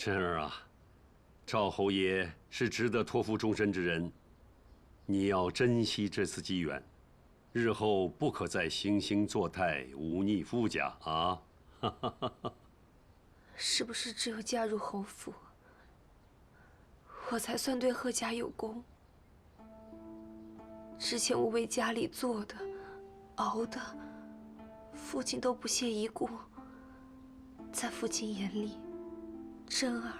真儿啊，赵侯爷是值得托付终身之人，你要珍惜这次机缘，日后不可再惺惺作态，忤逆夫家啊！是不是只有嫁入侯府，我才算对贺家有功？之前我为家里做的、熬的，父亲都不屑一顾。在父亲眼里，真儿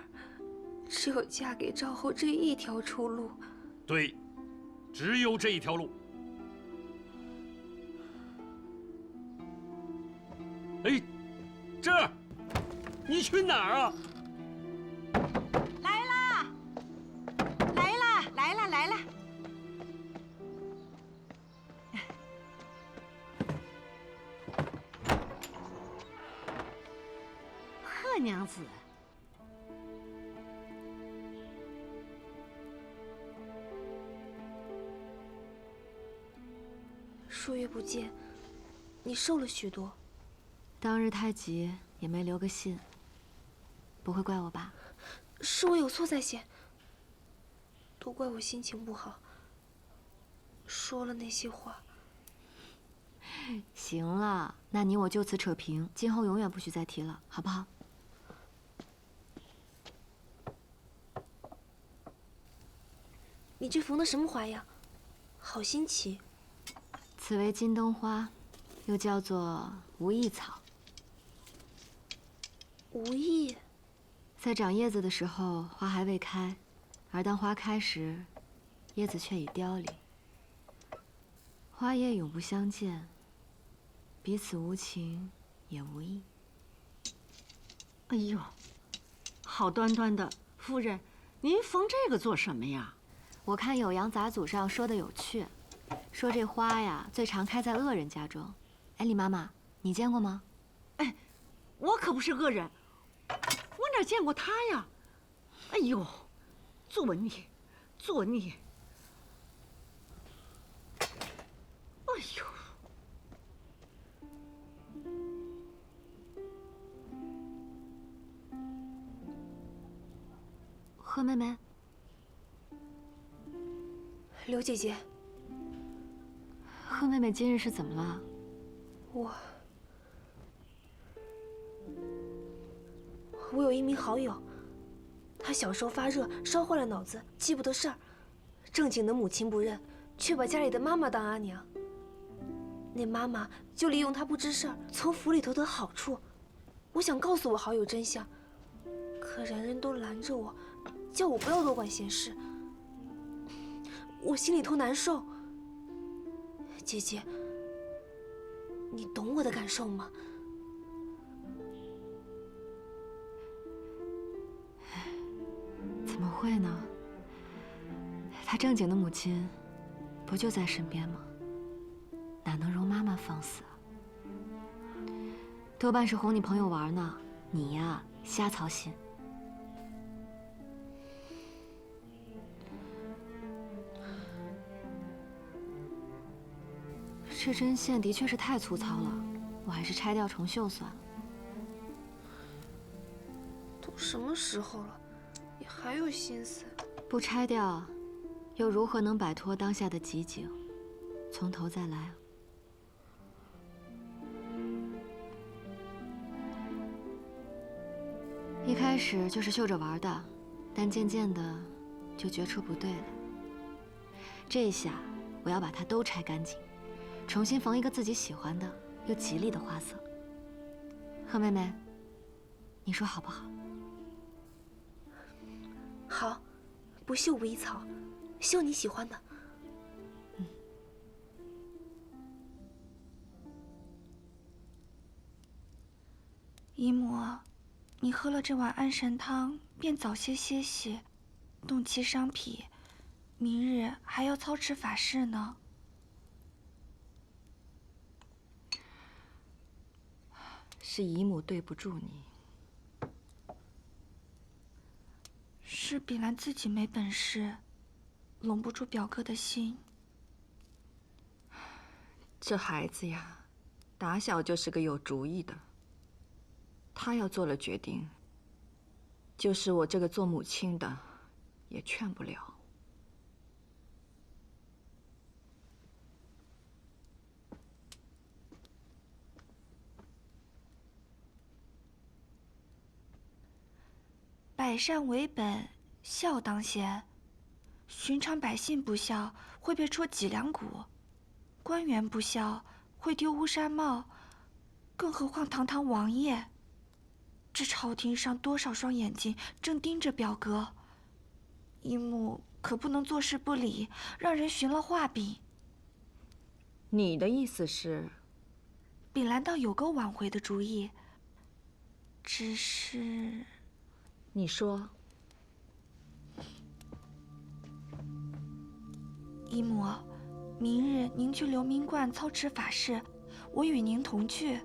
只有嫁给赵后这一条出路。对，只有这一条路。哎，真儿，你去哪儿啊？来啦！来啦！来啦！来啦！贺娘子，数月不见，你瘦了许多。当日太急，也没留个信。不会怪我吧？是我有错在先，都怪我心情不好，说了那些话。行了，那你我就此扯平，今后永远不许再提了，好不好？你这缝的什么花样？好新奇。此为金灯花，又叫做无意草。无意。在长叶子的时候，花还未开；而当花开时，叶子却已凋零。花叶永不相见，彼此无情也无义。哎呦，好端端的，夫人，您缝这个做什么呀？我看《酉阳杂俎》上说的有趣，说这花呀最常开在恶人家中。哎，李妈妈，你见过吗？哎，我可不是恶人，我哪见过他呀？哎呦，作孽，作孽！哎呦！贺妹妹，刘姐姐，贺妹妹今日是怎么了？我有一名好友，他小时候发热，烧坏了脑子，记不得事儿，正经的母亲不认，却把家里的妈妈当阿娘。那妈妈就利用他不知事儿，从府里头得好处。我想告诉我好友真相，可人人都拦着我，叫我不要多管闲事。我心里头难受。姐姐，你懂我的感受吗？怎么会呢？她正经的母亲，不就在身边吗？哪能容妈妈放肆啊？多半是哄你朋友玩呢。你呀，瞎操心。这针线的确是太粗糙了，我还是拆掉重绣算了。都什么时候了，你还有心思？不拆掉，又如何能摆脱当下的寂静？从头再来啊！一开始就是绣着玩的，但渐渐的就觉出不对了。这一下，我要把它都拆干净，重新缝一个自己喜欢的又吉利的花色。贺妹妹，你说好不好？好，不绣无意草，绣你喜欢的。姨母，你喝了这碗安神汤，便早些歇息，动气伤脾，明日还要操持法事呢。是姨母对不住你。是碧兰自己没本事，拢不住表哥的心。这孩子呀，打小就是个有主意的。他要做了决定，就是我这个做母亲的，也劝不了。百善为本，孝当先。寻常百姓不孝，会被戳脊梁骨；官员不孝，会丢乌纱帽。更何况堂堂王爷，这朝廷上多少双眼睛正盯着表哥，姨母可不能坐视不理，让人寻了画饼。你的意思是？秉兰倒有个挽回的主意，只是……你说。姨母，明日您去流明观操持法事，我与您同去。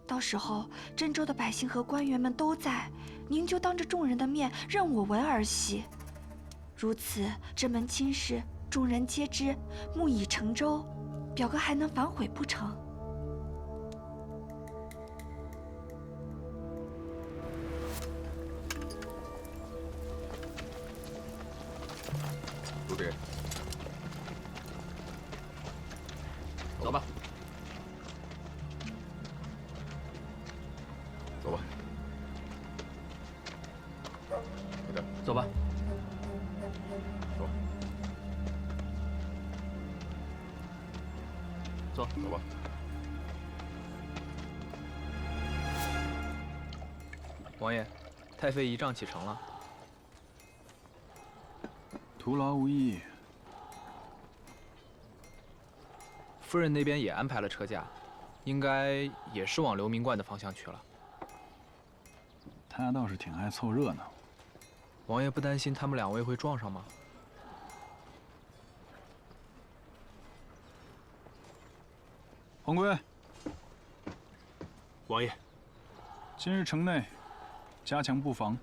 到时候郑州的百姓和官员们都在，您就当着众人的面认我为儿媳。如此，这门亲事众人皆知，木已成舟，表哥还能反悔不成？主旨。走吧。走吧。快点。走吧。走。走吧。王爷，太妃仪仗启程了。徒劳无益。夫人那边也安排了车驾，应该也是往流明观的方向去了。他倒是挺爱凑热闹。王爷不担心他们两位会撞上吗？黄圭，王爷，今日城内加强布防，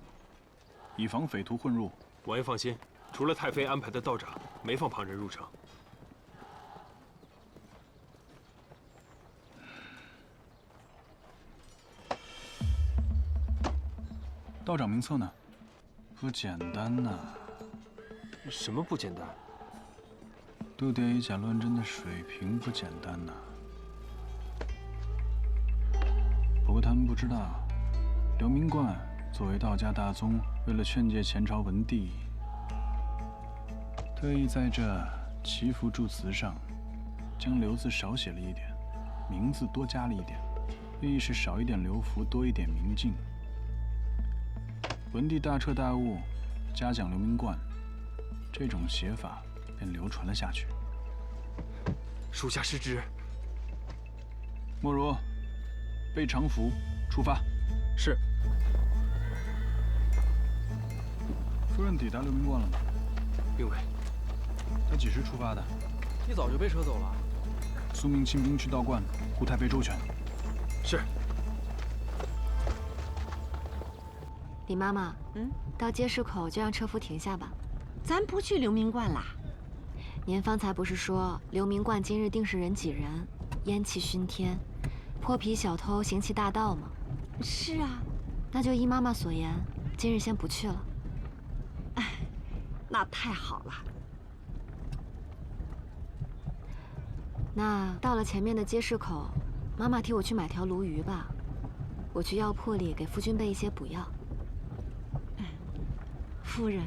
以防匪徒混入。王爷放心，除了太妃安排的道长，没放旁人入城。道长名册呢？不简单呐。什么不简单？杜蝶以假乱真的水平不简单呐。不过他们不知道，流明观作为道家大宗，为了劝诫前朝文帝，特意在这祈福祝词上，将流字少写了一点，名字多加了一点，寓意是少一点流符，多一点明镜。文帝大彻大悟，嘉奖流明观，这种写法便流传了下去。属下失职。莫如，备常服，出发。是。夫人抵达流明观了吗？并未。他几时出发的？一早就被车走了。速命亲兵去道观，护太妃周全。是。李妈妈，到街市口就让车夫停下吧。咱不去流明观啦。您方才不是说流明观今日定是人挤人，烟气熏天，泼皮小偷行其大道吗？是啊。那就依妈妈所言，今日先不去了。哎，那太好了。那到了前面的街市口，妈妈替我去买条鲈鱼吧。我去药铺里给夫君备一些补药。夫人，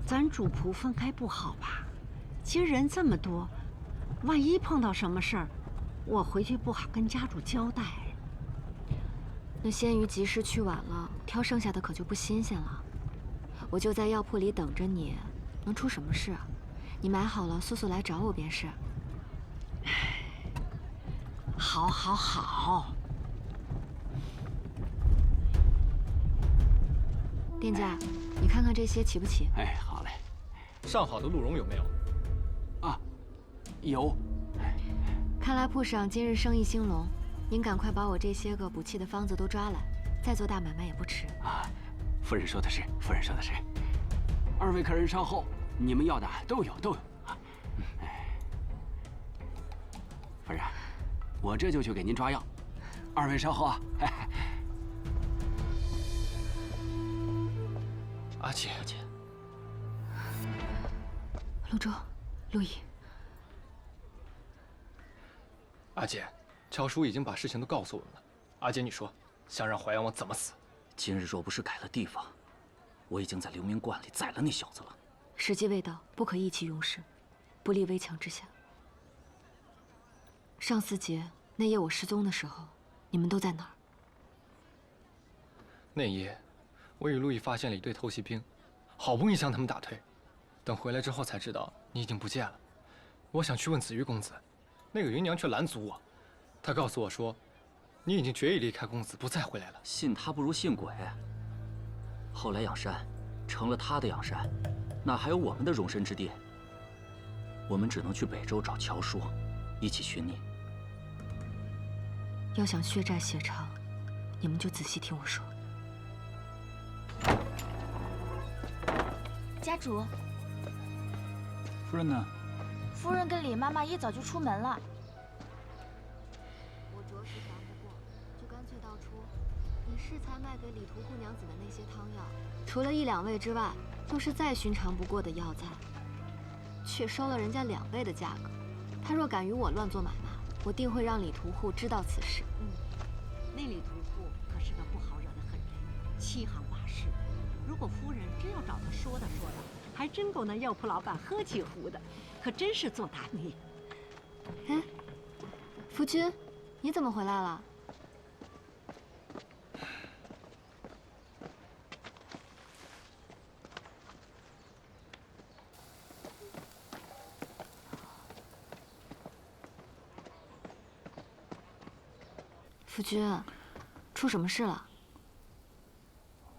咱主仆分开不好吧？今儿人这么多，万一碰到什么事儿，我回去不好跟家主交代。那鲜鱼集市去晚了，挑剩下的可就不新鲜了。我就在药铺里等着你，能出什么事啊？你买好了，速速来找我便是。好，好，好。店家，你看看这些齐不齐？哎，好嘞。上好的鹿茸有没有？啊，有。看来铺上今日生意兴隆，您赶快把我这些个补气的方子都抓来，再做大买卖也不迟。啊，夫人说的是，夫人说的是。二位客人稍后，你们要的都有，都有啊。夫人，我这就去给您抓药，二位稍后啊。阿姐，阿姐，陆舟，陆毅，阿姐，乔叔已经把事情都告诉我们了。阿姐，你说，想让淮阳王怎么死？今日若不是改了地方，我已经在流民观里宰了那小子了。时机未到，不可意气用事，不立危墙之下。上巳节那夜我失踪的时候，你们都在哪儿？那夜，我与陆毅发现了一队偷袭兵，好不容易将他们打退。等回来之后才知道你已经不见了。我想去问子玉公子，那个芸娘却拦阻我。她告诉我说，你已经决意离开公子，不再回来了。信他不如信鬼。后来养山成了他的养山，哪还有我们的容身之地？我们只能去北周找乔叔，一起寻你。要想血债血偿，你们就仔细听我说。家主，夫人呢？夫人跟李妈妈一早就出门了。我着实烦不过，就干脆道出，你适才卖给李屠户娘子的那些汤药，除了1、2味之外，都是再寻常不过的药材，却收了人家2倍的价格。他若敢与我乱做买卖，我定会让李屠户知道此事。那李屠户可是个不好惹的狠人，欺行霸市。如果夫人真要找他说道，还真够那药铺老板喝起壶的，可真是做大孽。哎，夫君，你怎么回来了？夫君，出什么事了？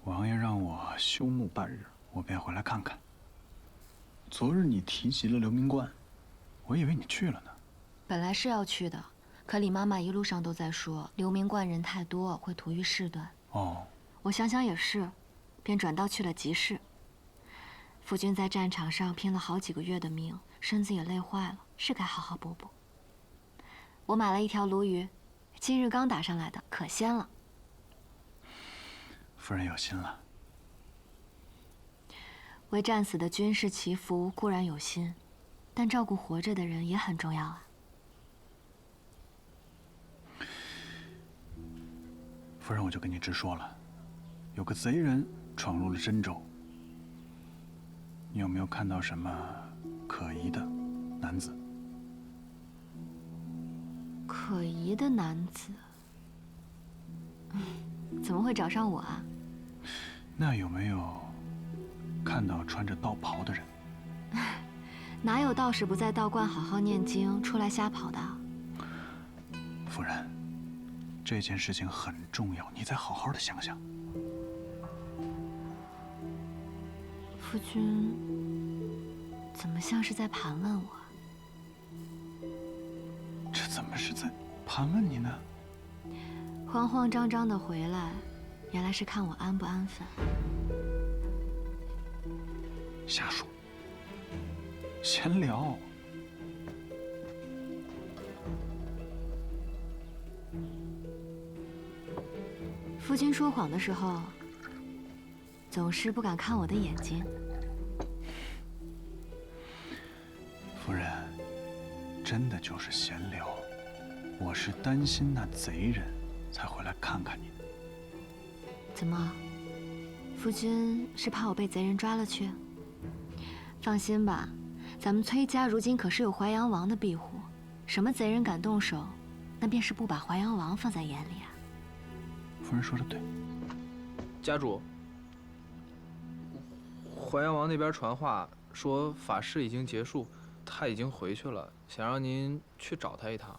王爷让我休沐半日，我便回来看看。昨日你提及了流民观，我以为你去了呢。本来是要去的，可李妈妈一路上都在说流民观人太多，会徒于事端。哦，我想想也是，便转道去了集市。夫君在战场上拼了好几个月的命，身子也累坏了，是该好好补补。我买了一条鲈鱼，今日刚打上来的，可鲜了。夫人有心了。为战死的军士祈福固然有心，但照顾活着的人也很重要啊。夫人，我就跟你直说了，有个贼人闯入了真州。你有没有看到什么可疑的男子？可疑的男子？怎么会找上我啊？那有没有看到穿着道袍的人？哪有道士不在道观好好念经，出来瞎跑的？夫人，这件事情很重要，你再好好的想想。夫君，怎么像是在盘问我？这怎么是在盘问你呢？慌慌张张的回来，原来是看我安不安分。瞎说，闲聊。夫君说谎的时候，总是不敢看我的眼睛。夫人，真的就是闲聊。我是担心那贼人，才回来看看你的。怎么，夫君是怕我被贼人抓了去？放心吧，咱们崔家如今可是有淮阳王的庇护，什么贼人敢动手，那便是不把淮阳王放在眼里啊。夫人说的对。家主，淮阳王那边传话说法事已经结束，他已经回去了，想让您去找他一趟。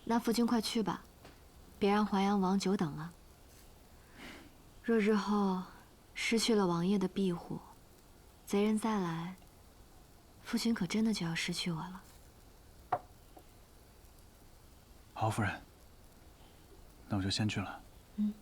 那夫君快去吧，别让淮阳王久等了。若日后失去了王爷的庇护，贼人再来，夫君可真的就要失去我了。好，夫人，那我就先去了。嗯。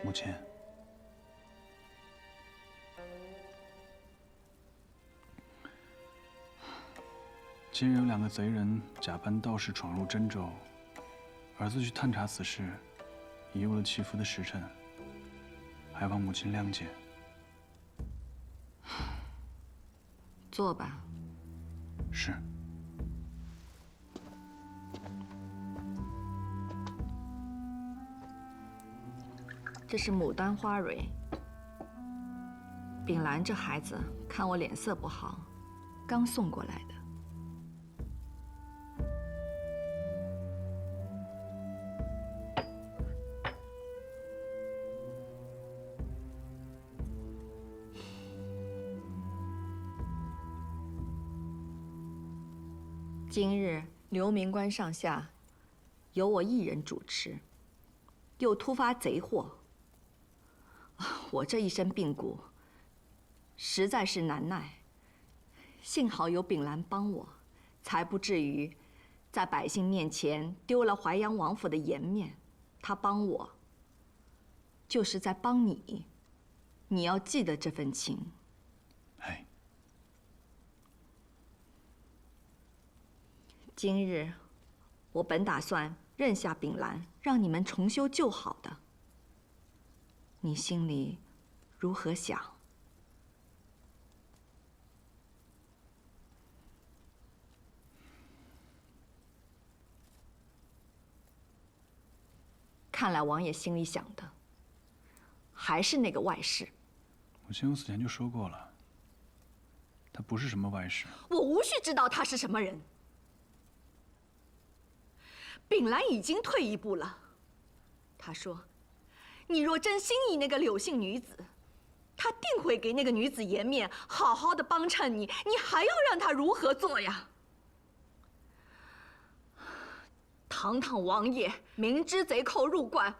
母亲，今日有2个贼人假扮道士闯入真州，儿子去探查此事，贻误了祈福的时辰，还望母亲谅解。坐吧。是。这是牡丹花蕊。秉兰这孩子看我脸色不好，刚送过来的。今日刘明关上下由我一人主持，又突发贼祸，我这一身病骨实在是难耐。幸好有秉兰帮我，才不至于在百姓面前丢了淮阳王府的颜面。他帮我，就是在帮你，你要记得这份情。哎。今日我本打算认下秉兰，让你们重修旧好的。你心里如何想？看来王爷心里想的还是那个外室。母亲，我死前就说过了，他不是什么外室。我无需知道他是什么人。秉兰已经退一步了。他说：“你若真心意那个柳姓女子，他定会给那个女子颜面，好好的帮衬你。你还要让他如何做呀？”堂堂王爷明知贼寇入关，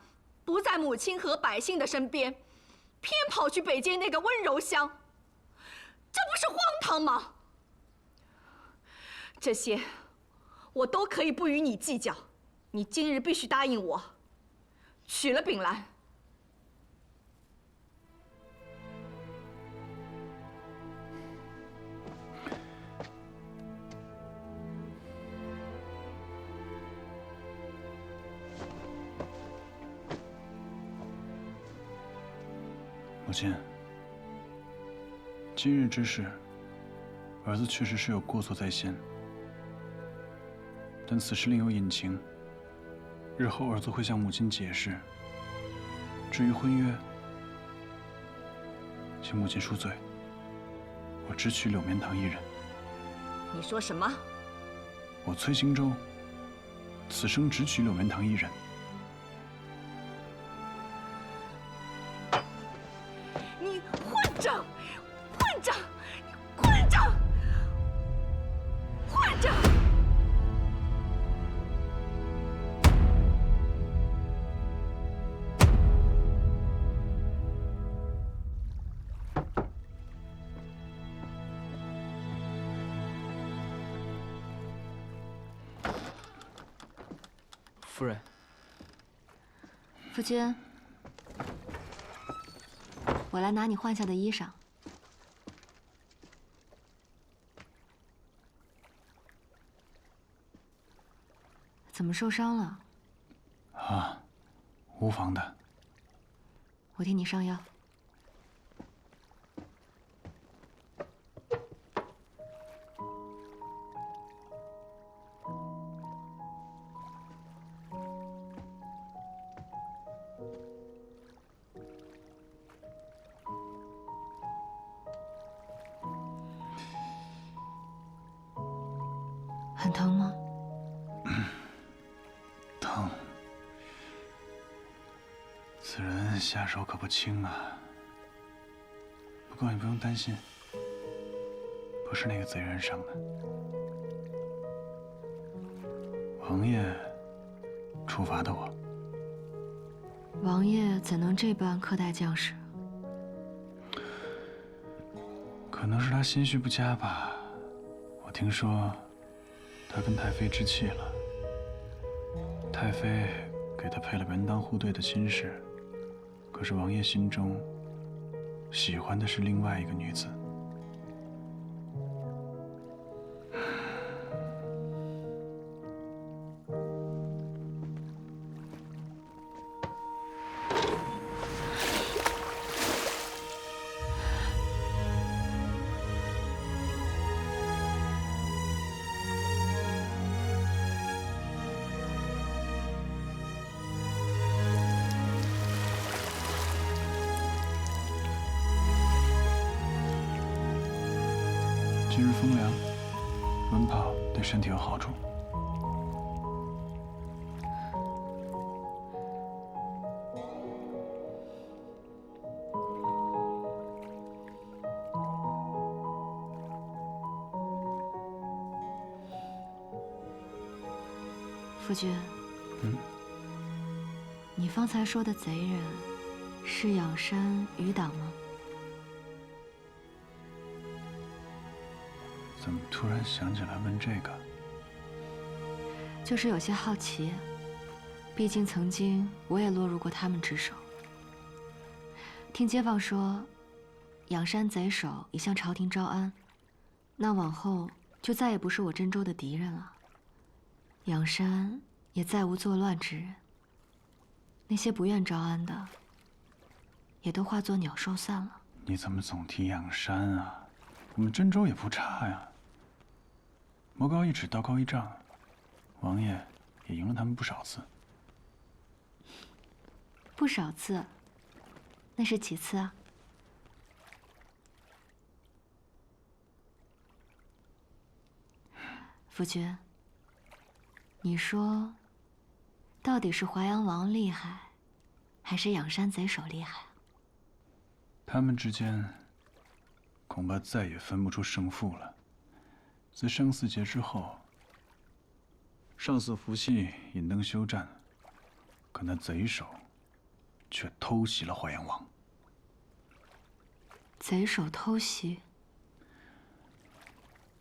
不在母亲和百姓的身边，偏跑去北街那个温柔乡，这不是荒唐吗？这些我都可以不与你计较。你今日必须答应我，娶了秉兰。母亲，今日之事，儿子确实是有过错在先，但此事另有隐情。日后儿子会向母亲解释。至于婚约，请母亲恕罪，我只娶柳绵堂一人。你说什么？我崔行舟，此生只娶柳绵堂一人。你混账！混账！混账！混账！夫人，夫君，我来拿你换下的衣裳。怎么受伤了？啊，无妨的。我替你上药。很疼吗？疼。此人下手可不轻啊。不过你不用担心，不是那个贼人上的。王爷处罚的我。王爷怎能这般苛待将士？可能是他心绪不佳吧。我听说他跟太妃置气了，太妃给他配了门当户对的亲事，可是王爷心中喜欢的是另外一个女子。今日风凉，温泡对身体有好处。夫君，嗯，你方才说的贼人是仰山余党吗？怎么突然想起来问这个？就是有些好奇，毕竟曾经我也落入过他们之手。听街坊说，仰山贼首已向朝廷招安，那往后就再也不是我真州的敌人了。仰山也再无作乱之人，那些不愿招安的，也都化作鸟兽散了。你怎么总提仰山啊？我们真州也不差呀。魔高一尺，道高一丈，王爷也赢了他们不少次。不少次，那是几次啊？夫君，你说，到底是淮阳王厉害，还是仰山贼首厉害？他们之间恐怕再也分不出胜负了。自生死劫之后，上司伏羲引灯休战，可那贼首却偷袭了淮阳王。贼首偷袭？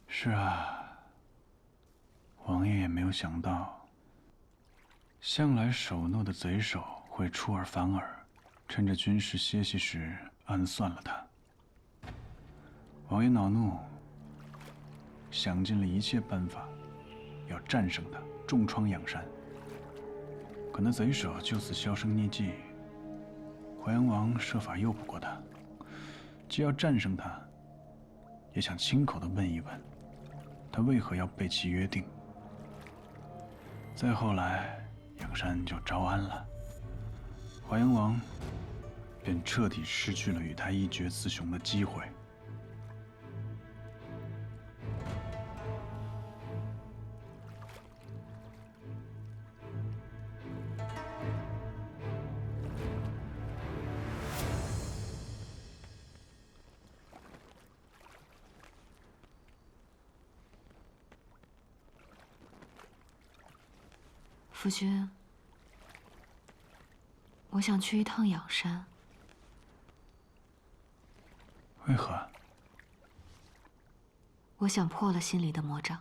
是啊，王爷也没有想到，向来守诺的贼首会出尔反尔，趁着军士歇息时暗算了他。王爷恼怒，想尽了一切办法，要战胜他，重创仰山。可那贼首就此销声匿迹，淮阳王设法诱不过他，既要战胜他，也想亲口的问一问，他为何要背弃约定。再后来，仰山就招安了，淮阳王便彻底失去了与他一决雌雄的机会。夫君，我想去一趟仰山。为何？我想破了心里的魔障。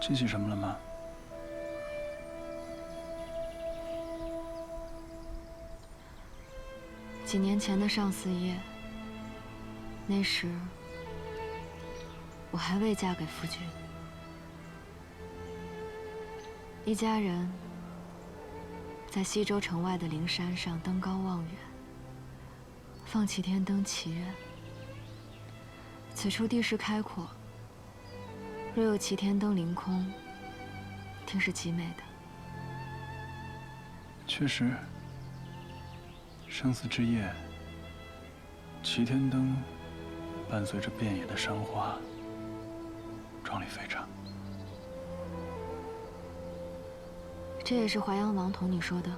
记起什么了吗？几年前的上巳夜，那时我还未嫁给夫君，一家人在西州城外的灵山上登高望远，放齐天灯祈愿。此处地势开阔，若有齐天灯凌空，定是极美的。确实，生死之夜，齐天灯伴随着遍野的山花，壮丽非常。这也是淮阳王同你说的。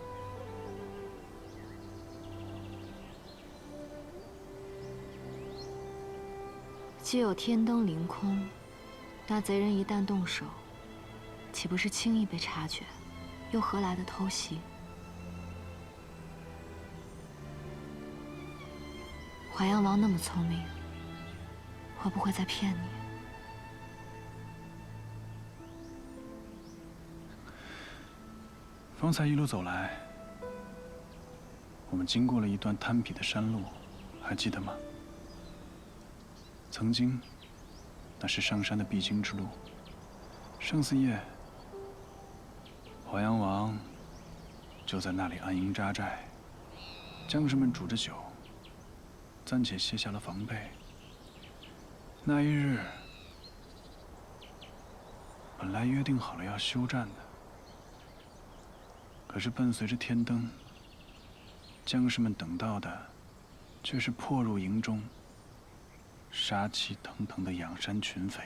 既有天灯凌空，那贼人一旦动手，岂不是轻易被察觉？又何来的偷袭？淮阳王那么聪明，会不会在骗你？方才一路走来，我们经过了一段滩皮的山路，还记得吗？曾经，那是上山的必经之路。上巳夜，淮阳王就在那里安营扎寨，将士们煮着酒，暂且卸下了防备。那一日，本来约定好了要休战的。可是伴随着天灯，将士们等到的，却是破入营中，杀气腾腾的仰山群匪。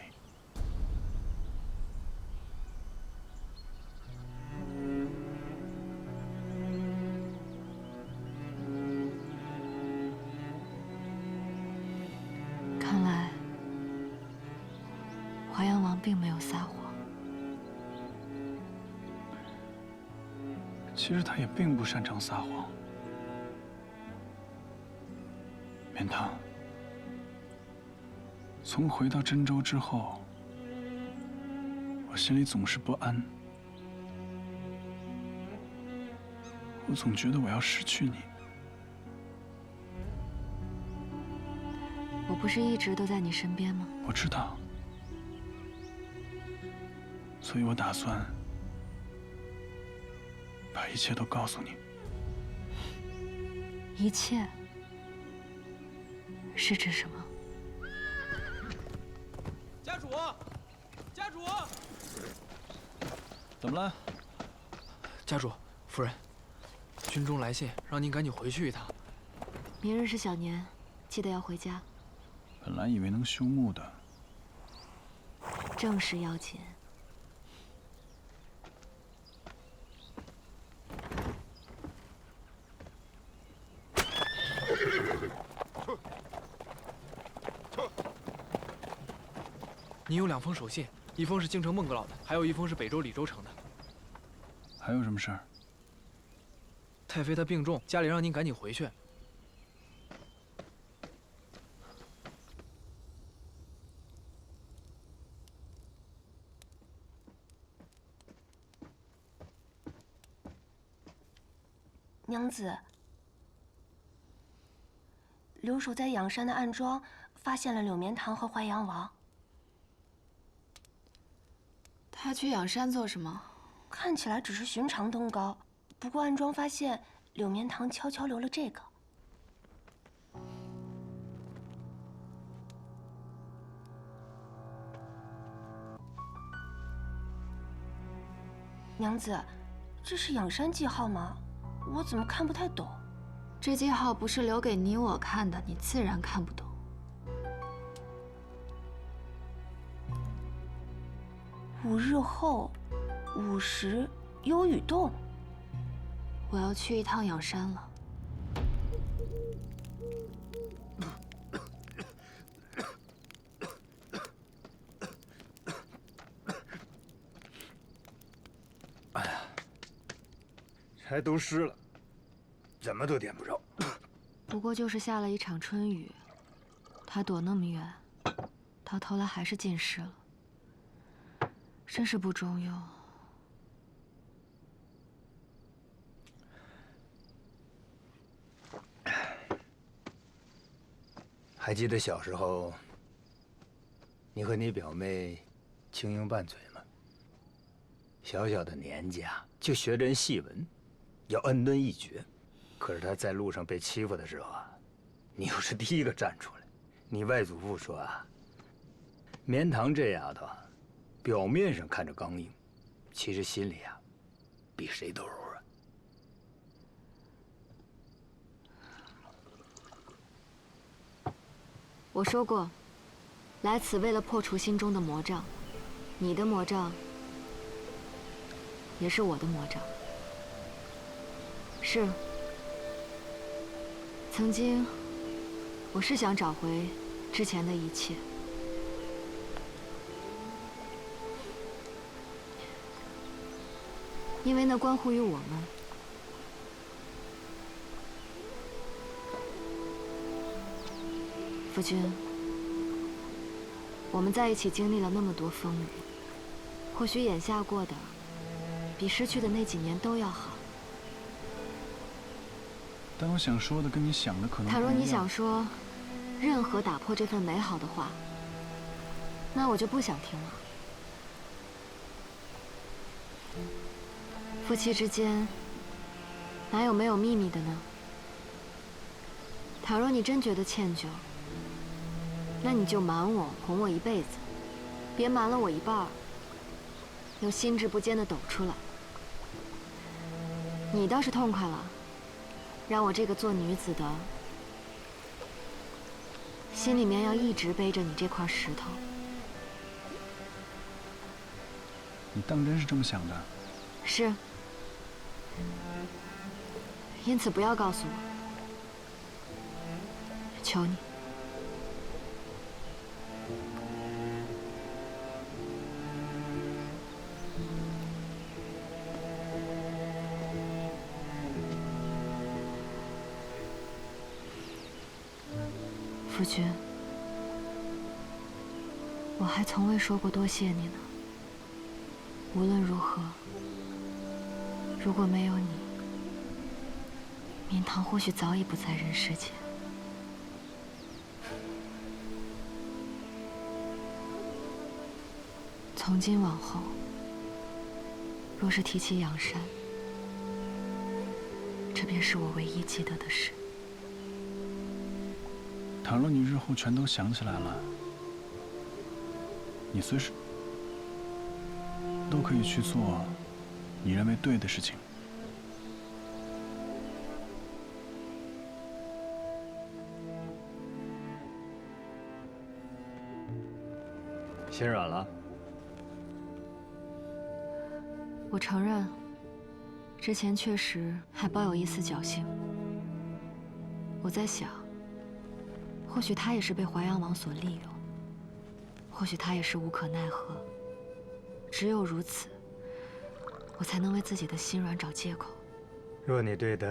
看来，淮阳王并没有撒谎。其实他也并不擅长撒谎。绵堂，从回到真州之后，我心里总是不安，我总觉得我要失去你。我不是一直都在你身边吗？我知道，所以我打算把一切都告诉你。一切是指什么？家主，家主，怎么了？家主，夫人，军中来信，让您赶紧回去一趟。明日是小年，记得要回家。本来以为能休沐的，正事要紧。您有2封手信，一封是京城孟阁老的，还有一封是北州李州城的。还有什么事儿？太妃她病重，家里让您赶紧回去。娘子，留守在仰山的暗庄发现了柳绵堂和淮阳王。他去仰山做什么？看起来只是寻常登高，不过暗庄发现柳绵堂悄悄留了这个。娘子，这是仰山记号吗？我怎么看不太懂？这记号不是留给你我看的，你自然看不懂。5日后5时幽雨洞。我要去一趟仰山了。柴都湿了，怎么都点不着。不过就是下了一场春雨，他躲那么远，到头来还是浸湿了，真是不中用。还记得小时候，你和你表妹轻盈拌嘴吗？小小的年家就学人戏文。要恩敦义绝，可是他在路上被欺负的时候啊，你又是第一个站出来。你外祖父说啊，绵堂这丫头，表面上看着刚硬，其实心里啊，比谁都柔软。我说过，来此为了破除心中的魔障，你的魔障也是我的魔障。是，曾经我是想找回之前的一切，因为那关乎于我们。夫君，我们在一起经历了那么多风雨，或许眼下过的比失去的那几年都要好。但我想说的跟你想的可能不一样。倘若你想说任何打破这份美好的话，那我就不想听了。夫妻之间哪有没有秘密的呢？倘若你真觉得歉疚，那你就瞒我，哄我一辈子，别瞒了我一半儿，又心智不坚地抖出来。你倒是痛快了，让我这个做女子的，心里面要一直背着你这块石头。你当真是这么想的？是。因此不要告诉我，求你。夫君，我还从未说过多谢你呢。无论如何，如果没有你，明堂或许早已不在人世间。从今往后，若是提起养山，这便是我唯一记得的事。倘若你日后全都想起来了，你随时都可以去做你认为对的事情。心软了？我承认，之前确实还抱有一丝侥幸。我在想，或许他也是被淮阳王所利用，或许他也是无可奈何。只有如此，我才能为自己的心软找借口。若你对他，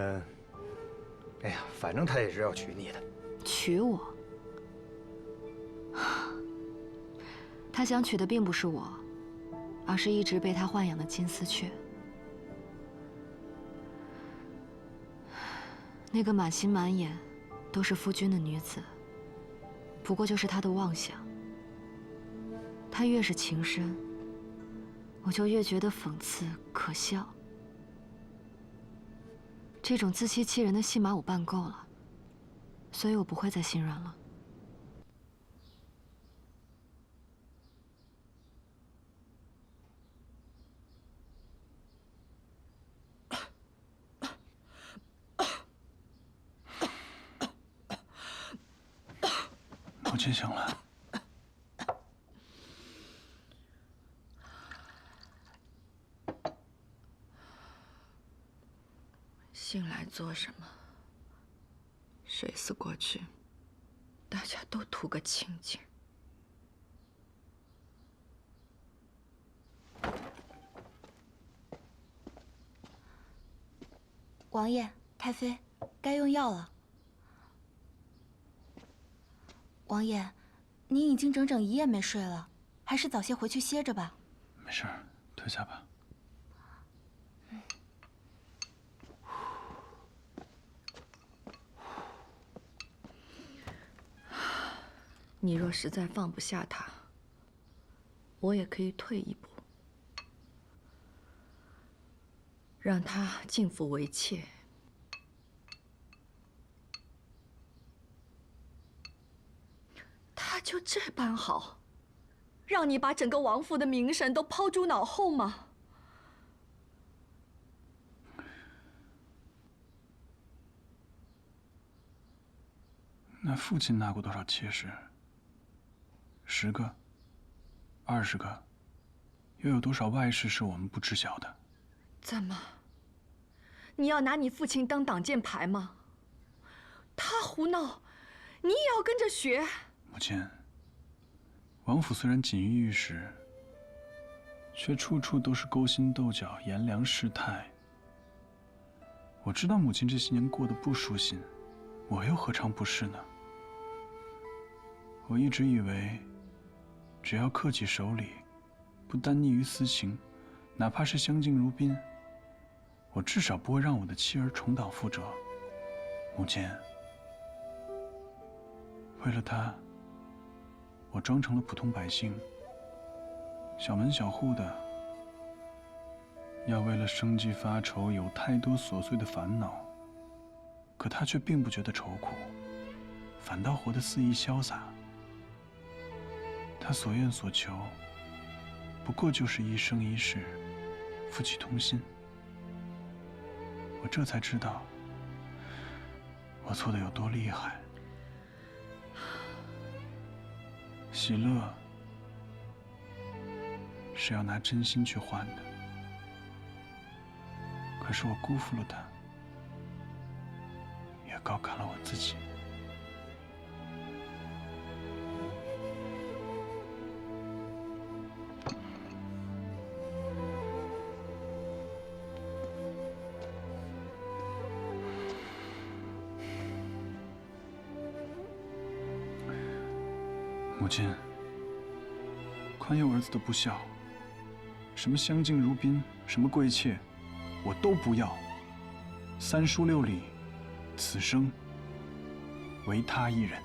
哎呀，反正他也是要娶你的。娶我？他想娶的并不是我，而是一直被他豢养的金丝雀。那个满心满眼都是夫君的女子，不过就是他的妄想。他越是情深，我就越觉得讽刺可笑。这种自欺欺人的戏码我扮够了，所以我不会再心软了。母亲醒了。醒来做什么？睡死过去，大家都图个清静。王爷、太妃，该用药了。王爷，您已经整整1夜没睡了，还是早些回去歇着吧。没事儿，退下吧。你若实在放不下他，我也可以退一步，让他进府为妾。他就这般好，让你把整个王府的名声都抛诸脑后吗？那父亲纳过多少妾室？10个、20个，又有多少外室是我们不知晓的？怎么？你要拿你父亲当挡箭牌吗？他胡闹，你也要跟着学？母亲，王府虽然锦衣玉食，却处处都是勾心斗角、颜良识态。我知道母亲这些年过得不舒心，我又何尝不是呢？我一直以为，只要恪起守礼，不耽溺于私情，哪怕是相敬如宾，我至少不会让我的妻儿重蹈覆辙。母亲，为了她，我装成了普通百姓，小门小户的，要为了生计发愁，有太多琐碎的烦恼。可她却并不觉得愁苦，反倒活得肆意潇洒。她所愿所求，不过就是一生一世，夫妻同心。我这才知道，我错的有多厉害。喜乐是要拿真心去换的，可是我辜负了他，也高看了我自己。母亲，宽宥儿子的不孝，什么相敬如宾，什么贵妾，我都不要。三书六礼，此生唯他一人。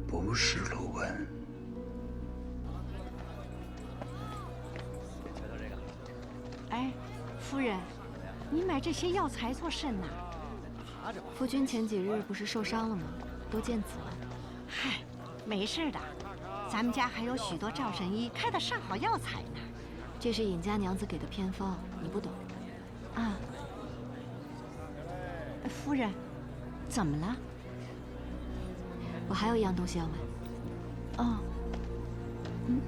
不是陆文。哎，夫人，你买这些药材做甚呐？夫君前几日不是受伤了吗？都见紫了。嗨，没事的，咱们家还有许多赵神医开的上好药材呢。这是尹家娘子给的偏方，你不懂。啊，夫人，怎么了？我还有一样东西要买。哦，嗯。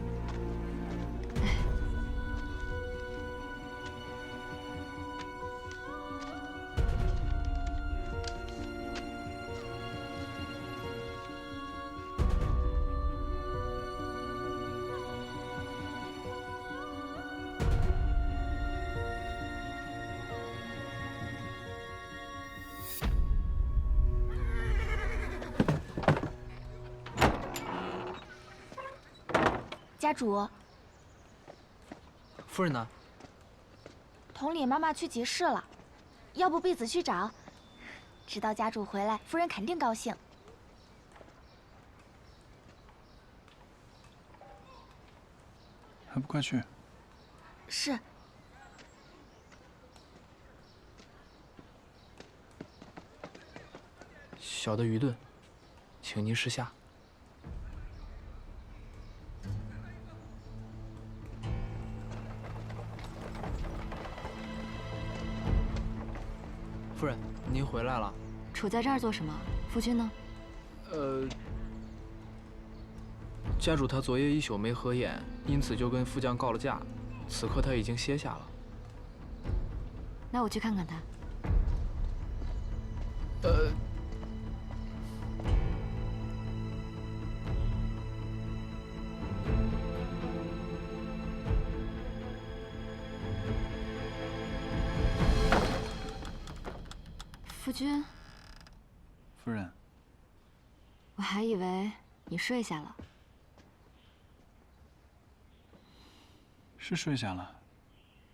家主，夫人呢？同理妈妈去集市了，要不婢子去找。知道家主回来，夫人肯定高兴。还不快去！是。小的愚钝，请您示下。夫人，您回来了。杵在这儿做什么？夫君呢？家主他昨夜一宿没合眼，因此就跟副将告了假。此刻他已经歇下了。那我去看看他。夫君。夫人。我还以为你睡下了。是睡下了，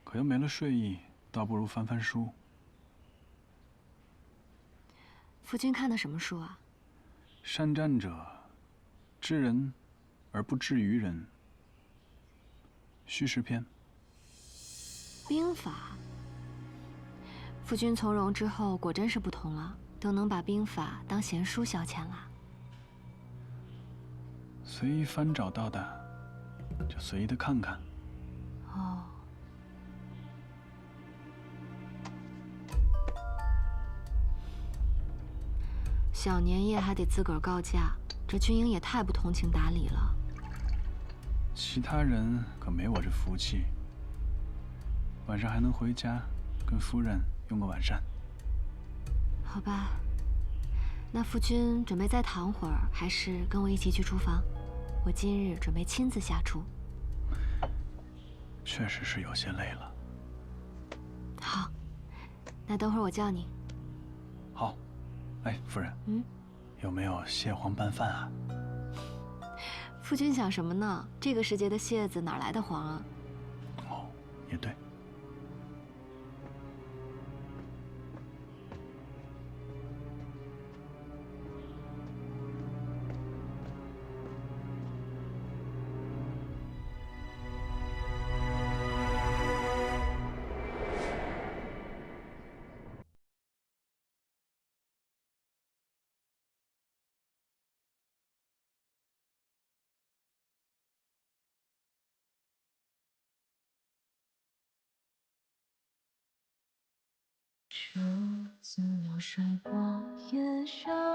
可又没了睡意，倒不如翻翻书。夫君看的什么书啊？善战者，知人而不知于人。虚实篇。兵法。夫君从容之后，果真是不同了，都能把兵法当闲书消遣了。随意翻找到的，就随意的看看。哦。小年夜还得自个儿告假，这军营也太不通情达理了。其他人可没我这福气，晚上还能回家跟夫人用个晚膳。好吧，那夫君准备再躺会儿，还是跟我一起去厨房？我今日准备亲自下厨。确实是有些累了。好，那等会儿我叫你。好。哎，夫人，有没有蟹黄拌饭啊？夫君想什么呢？这个时节的蟹子哪来的黄啊？哦，也对。数字流水过眼上。